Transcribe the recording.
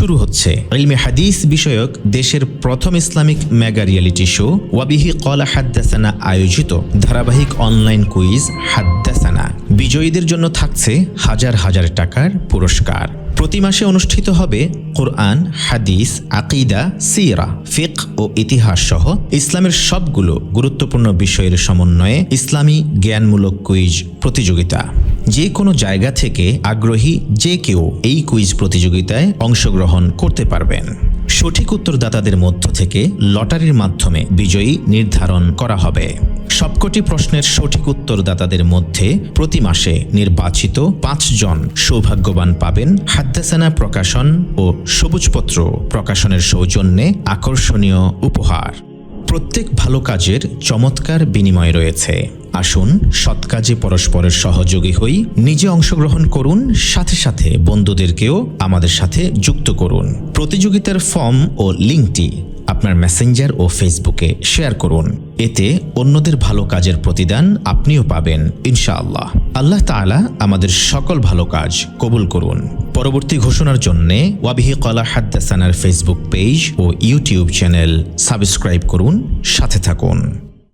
শুরু হচ্ছে ইলমে হাদিস বিষয়ক দেশের প্রথম ইসলামিক মেগা রিয়েলিটি শো ওয়াবিহি ক্বালা হাদ্দাসানা আয়োজিত ধারাবাহিক অনলাইন কুইজ হাদ্দাসানা। বিজয়ীদের জন্য থাকছে হাজার হাজার টাকার পুরস্কার। প্রতি মাসে অনুষ্ঠিত হবে কোরআন, হাদিস, আকিদা, সিরা, ফিকহ ও ইতিহাস সহ ইসলামের সবগুলো গুরুত্বপূর্ণ বিষয়ের সমন্বয়ে ইসলামী জ্ঞানমূলক কুইজ প্রতিযোগিতা। যে কোনো জায়গা থেকে আগ্রহী যে কেউ এই কুইজ প্রতিযোগিতায় অংশগ্রহণ করতে পারবেন। সঠিক উত্তরদাতাদের মধ্য থেকে লটারির মাধ্যমে বিজয়ী নির্ধারণ করা হবে। সবকটি প্রশ্নের সঠিক উত্তরদাতাদের মধ্যে প্রতি মাসে নির্বাচিত 5 জন সৌভাগ্যবান পাবেন হাদ্দাসানা প্রকাশন ও সবুজপত্র প্রকাশনের সৌজন্যে আকর্ষণীয় উপহার। প্রত্যেক ভালো কাজের চমৎকার বিনিময় রয়েছে। আসুন সৎ কাজে পরস্পরের সহযোগী হই, নিজে অংশগ্রহণ করুন, সাথে সাথে বন্ধুদেরকেও আমাদের সাথে যুক্ত করুন। প্রতিযোগিতার ফর্ম ও লিঙ্কটি আপনার মেসেঞ্জার ও ফেসবুকে শেয়ার করুন। এতে অন্যদের ভালো কাজের প্রতিদান আপনিও পাবেন ইনশাআল্লাহ। আল্লাহ তাআলা আমাদের সকল ভালো কাজ কবুল করুন। পরবর্তী ঘোষণার জন্যে ওয়াবিহি ক্বালা হাদ্দাসানার ফেসবুক পেজ ও ইউটিউব চ্যানেল সাবস্ক্রাইব করুন, সাথে থাকুন।